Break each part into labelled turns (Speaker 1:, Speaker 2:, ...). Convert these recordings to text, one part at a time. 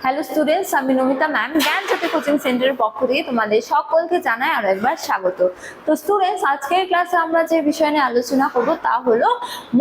Speaker 1: Hello students, আমি Namita ma'am জ্ঞান জ্যোতি coaching সেন্টারের পক্ষ থেকে তোমাদের সকলকে জানাই আরো একবার স্বাগত। তো স্টুডেন্টস, আজকের ক্লাসে আমরা যে বিষয় নিয়ে আলোচনা করব তা হলো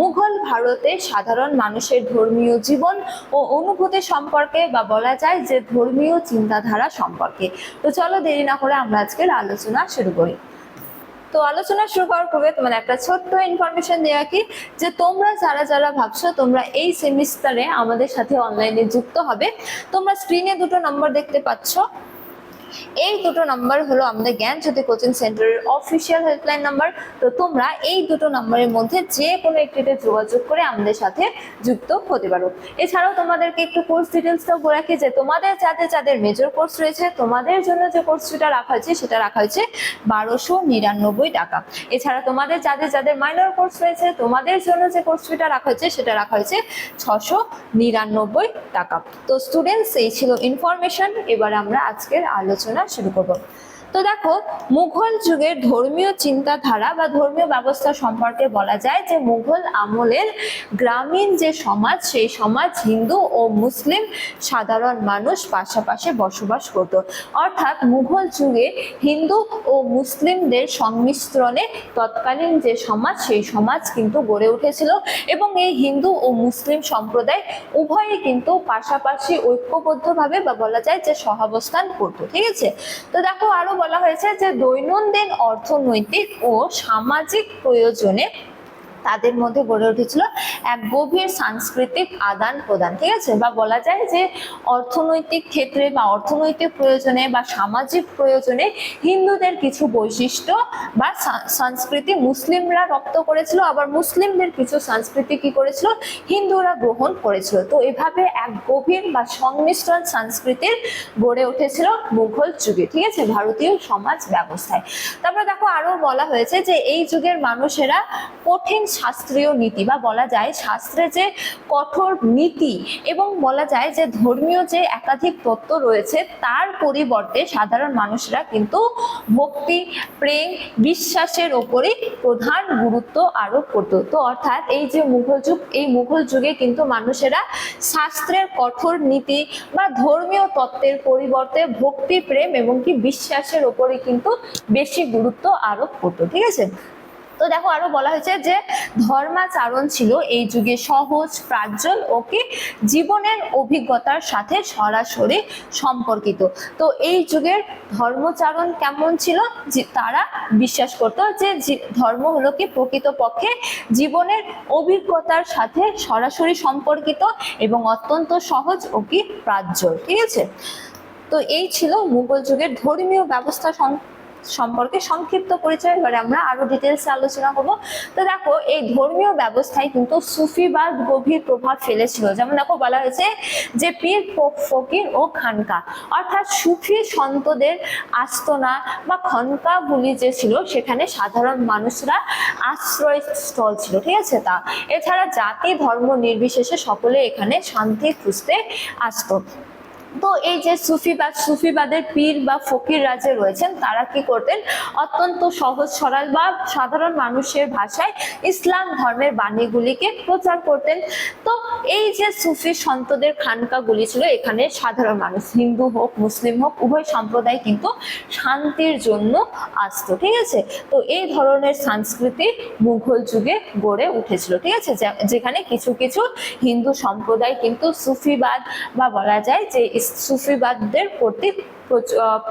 Speaker 1: মুঘল ভারতের সাধারণ মানুষের ধর্মীয় জীবন ও অনুভূতি সম্পর্কে, বা বলা যায় যে ধর্মীয় চিন্তাধারা সম্পর্কে। তো চলো দেরি না করে আমরা আজকের আলোচনা শুরু করি। তো আলোচনা শুরু করার পূর্বে তোমাদের একটা ছোট্ট ইনফরমেশন দেওয়া কি, যে তোমরা যারা ভাবছো তোমরা এই সেমিস্টারে আমাদের সাথে অনলাইনে যুক্ত হবে, তোমরা স্ক্রিনে দুটো নম্বর দেখতে পাচ্ছ। এই দুটো নাম্বার হলো আমাদের জ্ঞান জ্যোতি কোচিং সেন্টারের অফিসিয়াল হেল্পলাইন নাম্বার। তো তোমরা এই দুটো নাম্বারের মধ্যে যে কোনো একটিতে যোগাযোগ করে আমাদের সাথে যুক্ত হতে পারো। এছাড়াও তোমাদেরকে একটু কোর্স ডিটেলসটাও বলে রাখি, যে তোমাদের যাদের মেজর কোর্স রয়েছে তোমাদের জন্য যে কোর্স ফিটা রাখা হয়েছে সেটা রাখা হয়েছে 1299 টাকা। এছাড়া তোমাদের যাদের মাইনর কোর্স রয়েছে তোমাদের জন্য যে কোর্স ফিটা রাখা হয়েছে সেটা রাখা হয়েছে 699 টাকা। তো স্টুডেন্টস, এই ছিল ইনফরমেশন। এবার আমরা আজকের আলোচনা শুরু করব। তো দেখো, মুঘল যুগের ধর্মীয় চিন্তাধারা বা ধর্মীয় ব্যবস্থা সম্পর্কে বলা যায় যে মুঘল আমলের গ্রামীণ যে সমাজ, সেই সমাজ হিন্দু ও মুসলিম সাধারণ মানুষ পাশাপাশি বসবাস করত। অর্থাৎ মুঘল যুগে হিন্দু ও মুসলিমদের সংমিশ্রণে তৎকালীন যে সমাজ, সেই সমাজ কিন্তু গড়ে উঠেছিল, এবং এই হিন্দু ও মুসলিম সম্প্রদায় উভয়ই কিন্তু পাশাপাশি ঐক্যবদ্ধভাবে বা বলা যায় যে সহাবস্থান করত। ঠিক আছে। তো দেখো, আরো বলা হয়েছে যে দৈনন্দিন অর্থনৈতিক ও সামাজিক প্রয়োজনে তাদের মধ্যে গড়ে উঠেছিল এক গভীর সাংস্কৃতিক আদান প্রদান। ঠিক আছে, বা বলা যায় যে অর্থনৈতিক ক্ষেত্রে বা অর্থনৈতিক প্রয়োজনে বা সামাজিক প্রয়োজনে হিন্দুদের কিছু বৈশিষ্ট্য বা সংস্কৃতি মুসলিমরা রপ্ত করেছিল, আবার মুসলিমদের কিছু সংস্কৃতি কি করেছিল হিন্দুরা গ্রহণ করেছিল। তো এভাবে এক গভীর বা সংমিশ্রণ সংস্কৃতির গড়ে উঠেছিল মুঘল যুগে। ঠিক আছে, ভারতীয় সমাজ ব্যবস্থায়। তারপরে দেখো, আরো বলা হয়েছে যে এই যুগের মানুষেরা কঠিন শাস্ত্রীয় নীতি বা বলা যায় শাস্ত্রে যে কঠোর নীতি এবং বলা যায় যে ধর্মীয় যে একাধিক তত্ত্ব রয়েছে তার পরিবর্তে সাধারণ মানুষরা কিন্তু ভক্তি, প্রেম, বিশ্বাসের ওপরই প্রধান গুরুত্ব আরোপ করত। তো অর্থাৎ এই যে মুঘল যুগ, এই মুঘল যুগে কিন্তু মানুষেরা শাস্ত্রের কঠোর নীতি বা ধর্মীয় তত্ত্বের পরিবর্তে ভক্তি, প্রেম এবং কি বিশ্বাসের ওপরে কিন্তু বেশি গুরুত্ব আরোপ করত। ঠিক আছে। তো দেখো, আরো বলা হয়েছে যে ধর্মাচরণ ছিল এই যুগে সহজ, প্রাঞ্জল ও কি জীবনের অভিজ্ঞতার সাথে সরাসরি সম্পর্কিত। তো এই যুগের ধর্মচারণ কেমন ছিল, তারা বিশ্বাস করত যে ধর্ম হলো কি প্রকৃতপক্ষে জীবনের অভিজ্ঞতার সাথে সরাসরি সম্পর্কিত এবং অত্যন্ত সহজ ও কি প্রাঞ্জল। ঠিক আছে। তো এই ছিল মুঘল যুগের ধর্মীয় ব্যবস্থা সম্পর্কে সংক্ষিপ্ত পরিচয়। এবারে আমরা আরো ডিটেলসে আলোচনা করব। তো দেখো, এই ধর্মীয় ব্যবস্থায় কিন্তু সুফিবাদ গভীর প্রভাব ফেলেছিল। যেমন দেখো, বলা হয়েছে যে পীর, ফকির ও খানকা, অর্থাৎ সুফি সন্তদের আস্তানা বা খনকাগুলি যে ছিল সেখানে সাধারণ মানুষরা আশ্রয়স্থল ছিল। ঠিক আছে। তা এছাড়া জাতি ধর্ম নির্বিশেষে সকলে এখানে শান্তি খুঁজতে আসতো। তো এই যে সুফিবাদের পীর বা ফকির রাজে রয়েছেন, তারা কি করতেন অত্যন্ত সহজ সরল বা সাধারণ মানুষের ভাষায় ইসলাম ধর্মের বাণীগুলিকে প্রচার করতেন। তো এই যে সুফি সন্তদের খানকাগুলি ছিল, এখানে সাধারণ মানুষ হিন্দু হোক মুসলিম হোক উভয় সম্প্রদায় কিন্তু শান্তির জন্য আসতো। ঠিক আছে। তো এই ধরনের সংস্কৃতি মুঘল যুগে গড়ে উঠেছিল। ঠিক আছে, যেখানে কিছু কিছু হিন্দু সম্প্রদায় কিন্তু সুফিবাদ বা বলা যায় যে সুফিবাদদের কর্তৃক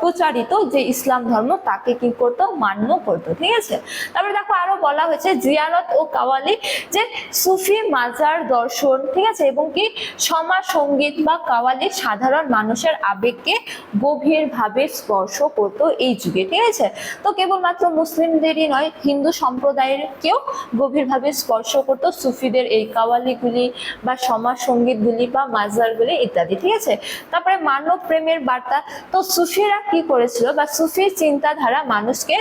Speaker 1: প্রচারিত যে ইসলাম ধর্ম তাকে কি করতো মান্য করতো। ঠিক আছে। তারপরে দেখো, আরো বলা হয়েছে জিয়ারত ও কাওয়ালি, যে সুফি মাজার দর্শন, ঠিক আছে, এবং কি সমাজ সঙ্গীত বা কাওয়ালি সাধারণ মানুষের আবেগকে গভীরভাবে স্পর্শ করতো এই যুগে। ঠিক আছে। তো কেবলমাত্র মুসলিমদেরই নয়, হিন্দু সম্প্রদায়ের কেউ গভীরভাবে স্পর্শ করতো সুফিদের এই কাওয়ালিগুলি বা সমাজ সঙ্গীতগুলি বা মাজারগুলি ইত্যাদি। ঠিক আছে। তারপরে মানব প্রেমের বার্তা। তো সুফিরা কি করেছিল, বা সুফির চিন্তাধারা মানুষকে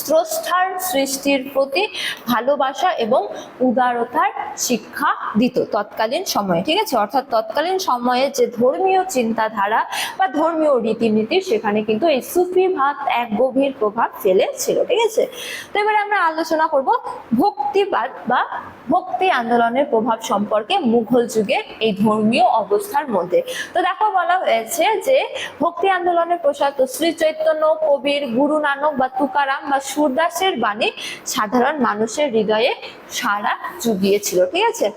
Speaker 1: স্রষ্টার সৃষ্টির প্রতি ভালোবাসা এবং উদারতার শিক্ষা দিত তৎকালীন সময়ে, ঠিক আছে। অর্থাৎ তৎকালীন সময়ে যে ধর্মীয় চিন্তাধারা বা ধর্মীয় রীতিনীতি সেখানে কিন্তু এই সুফিবাদ এক গভীর প্রভাব ফেলেছিল, ঠিক আছে। তো এবারে আমরা আলোচনা করব ভক্তিবাদ বা ভক্তি আন্দোলনের প্রভাব সম্পর্কে মুঘল যুগের এই ধর্মীয় অবস্থার মধ্যে। তো দেখো বলা হয়েছে যে ভক্তি আন্দোলনের প্রসার তো শ্রী চৈতন্য, কবির, গুরু নানক বা তুকারাম বা সুরদাসের বাণী সাধারণ মানুষের হৃদয়ে সাড়া জুগিয়েছিল, ঠিক আছে।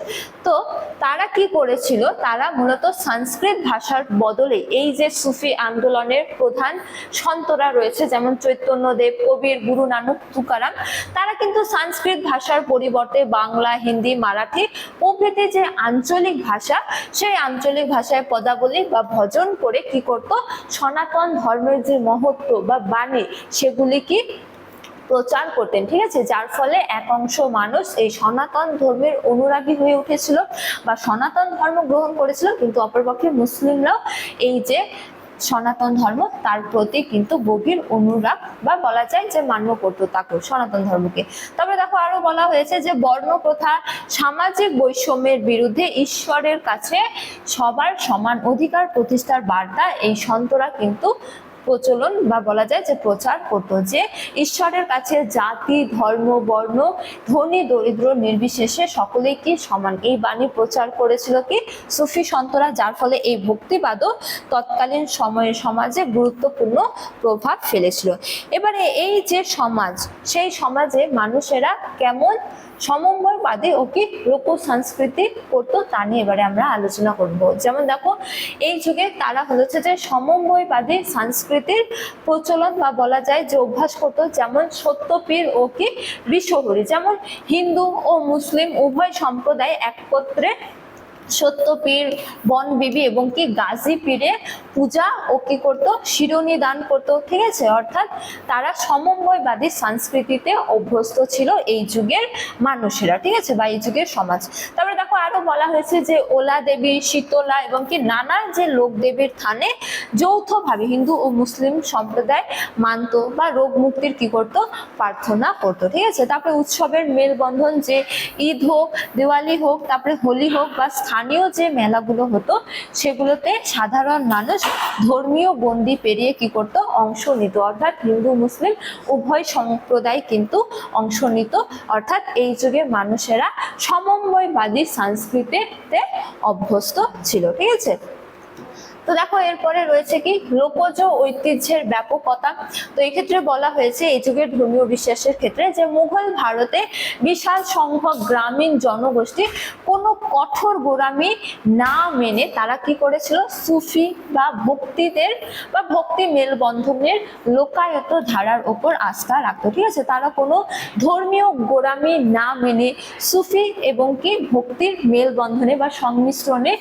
Speaker 1: তো তারা কি করেছিল, তারা মূলত সংস্কৃত ভাষার বদলে এই যে সুফি আন্দোলনের প্রধান সন্তরা রয়েছে যেমন চৈতন্যদেব, কবির, গুরু নানক, তুকারাম, তারা কিন্তু সংস্কৃত ভাষার পরিবর্তে বাংলা, হিন্দি, মারাঠি প্রভৃতি যে আঞ্চলিক ভাষা সেই আঞ্চলিক ভাষায় পদাবলী বা ভজন করে কি করত, সনাতন ধর্মের যে মহত্ব বা বাণী সেগুলি কি প্রচার করতেন, ঠিক আছে। যার ফলে এক অংশ মানুষ এই সনাতন ধর্মের অনুরাগী হয়ে উঠেছিল বা সনাতন ধর্ম গ্রহণ করেছিল, কিন্তু অপরপক্ষে মুসলিমরাও এই যে সনাতন ধর্ম তার প্রতি কিন্তু গভীর অনুরাগ বা বলা যায় যে মান্য করতো তাকে সনাতন ধর্মকে। তবে দেখো আরো বলা হয়েছে যে বর্ণ প্রথা, সামাজিক বৈষম্যের বিরুদ্ধে ঈশ্বরের কাছে সবার সমান অধিকার প্রতিষ্ঠার বার্তা এই সন্তরা কিন্তু প্রচলন বা বলা যায় যে প্রচার করতো, যে ঈশ্বরের কাছে জাতি, ধর্ম, বর্ণ, ধনী দরিদ্র নির্বিশেষে সকলেই কি সমান, এই বাণী প্রচার করেছিল কি সুফি সন্তরা। যার ফলে এই ভক্তিবাদও তৎকালীন সময়ের সমাজে গুরুত্বপূর্ণ প্রভাব ফেলেছিল। এবারে এই যে সমাজ, সেই সমাজে মানুষেরা কেমন সমন্বয়বাদী ও কি লোক সংস্কৃতি করতো তা নিয়ে এবারে আমরা আলোচনা করব। যেমন দেখো এই যুগে তারা হচ্ছে যে সমন্বয়বাদী সংস্কৃতির প্রচলন বা বলা যায় যে অভ্যাস করতো, যেমন সত্যপীর ও কি বিশ্বহরি, যেমন হিন্দু ও মুসলিম উভয় সম্প্রদায় একত্রে সত্যপীর, বনবিবি এবং কি গাজী পীরে পূজা ও কি করতো, শিরোনি দান করতো, ঠিক আছে। অর্থাৎ তারা সমন্বয়বাদী সংস্কৃতিতে অভ্যস্ত ছিল এই যুগের মানুষেরা, ঠিক আছে, বা এই যুগের সমাজ। তারপরে দেখো আরো বলা হয়েছে যে ওলা দেবী, শীতলা এবং কি নানা যে লোক দেবীর স্থানে যৌথভাবে হিন্দু ও মুসলিম সম্প্রদায় মানত বা রোগ মুক্তির কি করতো, প্রার্থনা করতো, ঠিক আছে। তারপরে উৎসবের মেলবন্ধন, যে ঈদ হোক, দিওয়ালি হোক, তারপরে হোলি হোক বা স্থানীয় যে মেলাগুলো হতো সেগুলোতে সাধারণ মানুষ ধর্মীয় গণ্ডি পেরিয়ে কি করতো, অংশ নিত। অর্থাৎ হিন্দু মুসলিম উভয় সম্প্রদায় কিন্তু অংশ নিত। অর্থাৎ এই যুগে মানুষেরা সমন্বয়বাদী সংস্কৃতিতে অভ্যস্ত ছিল, ঠিক আছে। তো দেখো এরপরে রয়েছে কি লোকজ ঐতিহ্যের ব্যাপকতা। তো এই ক্ষেত্রে বলা হয়েছে এই যুগের ধর্মীয় বিশ্বাসের ক্ষেত্রে যে মুঘল ভারতে বিশাল সংখ্যক গ্রামীণ জনগোষ্ঠী কোনো কঠোর গোড়ামি না মেনে তারা কি করেছিল, সুফি বা ভক্তিদের বা ভক্তি মেলবন্ধনের লোকায়ত ধারার ওপর আস্থা রাখতো, ঠিক আছে। তারা কোনো ধর্মীয় গোড়ামি না মেনে সুফি এবং কি ভক্তির মেলবন্ধনে বা সংমিশ্রণে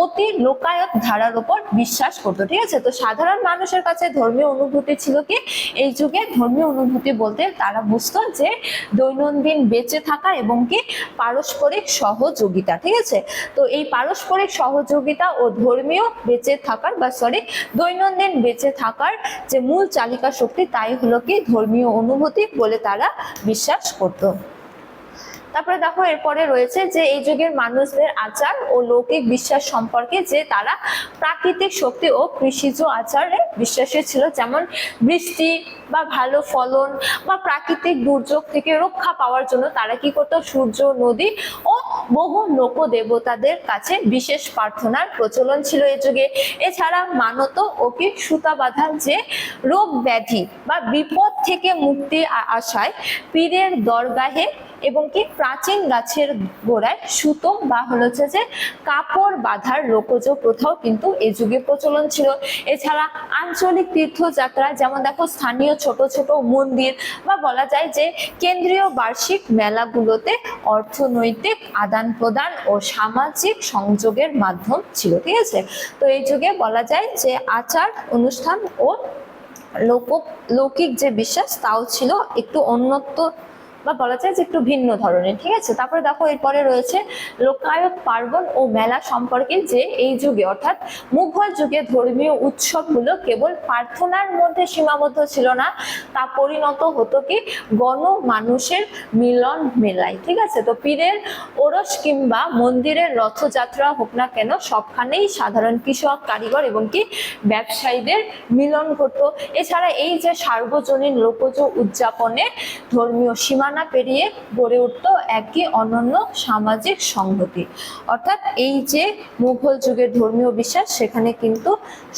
Speaker 1: অতি লোকায়ত ধারার ওপর বিশ্বাস করতো, ঠিক আছে। তো সাধারণ মানুষের কাছে ধর্মীয় অনুভূতি ছিল কি এই যুগে ধর্মীয় অনুভূতি বলতে তারা বুঝতো যে দৈনন্দিন বেঁচে থাকা এবং কি পারস্পরিক সহযোগিতা, ঠিক আছে। তো এই পারস্পরিক সহযোগিতা ও ধর্মীয় বেঁচে থাকার বা দৈনন্দিন বেঁচে থাকার যে মূল চালিকা শক্তি তাই হলো কি ধর্মীয় অনুভূতি বলে তারা বিশ্বাস করতো। তারপরে দেখো এরপরে রয়েছে যে এই যুগের মানুষদের আচার ও লৌকিক বিশ্বাস সম্পর্কে, যে তারা প্রাকৃতিক শক্তি ও কৃষিজ আচারে বিশ্বাসী ছিল, যেমন বৃষ্টি বা ভালো ফলন বা প্রাকৃতিক দুর্যোগ থেকে রক্ষা পাওয়ার জন্য তারা কি করতো, সূর্য, নদী ও বহু লোক দেবতাদের কাছে বিশেষ প্রার্থনার প্রচলন ছিল এই যুগে। এছাড়া মানত ও কি সুতা বাঁধা, যে রোগ ব্যাধি বা বিপদ থেকে মুক্তি আশায় পীরের দরগাহে এবং কি প্রাচীন গাছের গোড়ায় সুতো বা হচ্ছে যে কাপড় বাঁধার লোকজ প্রথাও কিন্তু এই যুগে প্রচলন ছিল। এছাড়া আঞ্চলিক তীর্থযাত্রা, যেমন দেখো স্থানীয় ছোট ছোট মন্দির বা বলা যায় যে কেন্দ্রীয় বার্ষিক মেলাগুলোতে অর্থনৈতিক আদান প্রদান ও সামাজিক সংযোগের মাধ্যম ছিল, ঠিক আছে। তো এই যুগে বলা যায় যে আচার অনুষ্ঠান ও লৌকিক যে বিশ্বাস তাও ছিল একটু বা বলা যায় যে একটু ভিন্ন ধরনের, ঠিক আছে। তারপরে দেখো এরপরে রয়েছে লোকায়ত, পার্বণ ও মেলা সম্পর্কে, যে এই যুগে অর্থাৎ মুঘল যুগে ধর্মীয় উৎসবগুলো কেবল প্রার্থনার মধ্যে সীমাবদ্ধ ছিল না, তা পরিণত হতো কি গণ মানুষের মিলন মেলায়, ঠিক আছে। তো পীরের ওরস কিংবা মন্দিরের রথযাত্রা হোক না কেন, সবখানেই সাধারণ কৃষক, কারিগর এবং কি ব্যবসায়ীদের মিলন ঘটতো। এছাড়া এই যে সার্বজনীন লোকজ উদযাপনে ধর্মীয় সীমানা পেরিয়ে গড়ে উঠতো একই অনন্য সামাজিক সংহতি। অর্থাৎ এই যে মুঘল যুগের ধর্মীয় বিশ্বাস, সেখানে কিন্তু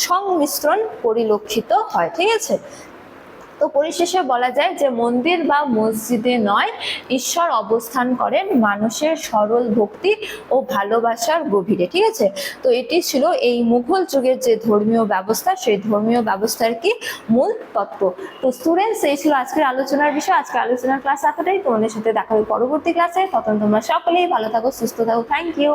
Speaker 1: সংমিশ্রণ পরিলক্ষিত হয়, ঠিক আছে। তো পরিশেষে বলা যায় যে মন্দির বা মসজিদে নয়, ঈশ্বর অবস্থান করেন মানুষের সরল ভক্তি ও ভালোবাসার গভীরে, ঠিক আছে। তো এটি ছিল এই মুঘল যুগের যে ধর্মীয় ব্যবস্থা, সেই ধর্মীয় ব্যবস্থার কি মূল তত্ত্ব। তো স্টুডেন্টস, এই ছিল আজকের আলোচনার বিষয়। আজকের আলোচনার ক্লাস এতটাই। তোমাদের সাথে দেখা হবে পরবর্তী ক্লাসে। তখন তোমরা সকলেই ভালো থাকো, সুস্থ থাকো। Thank you.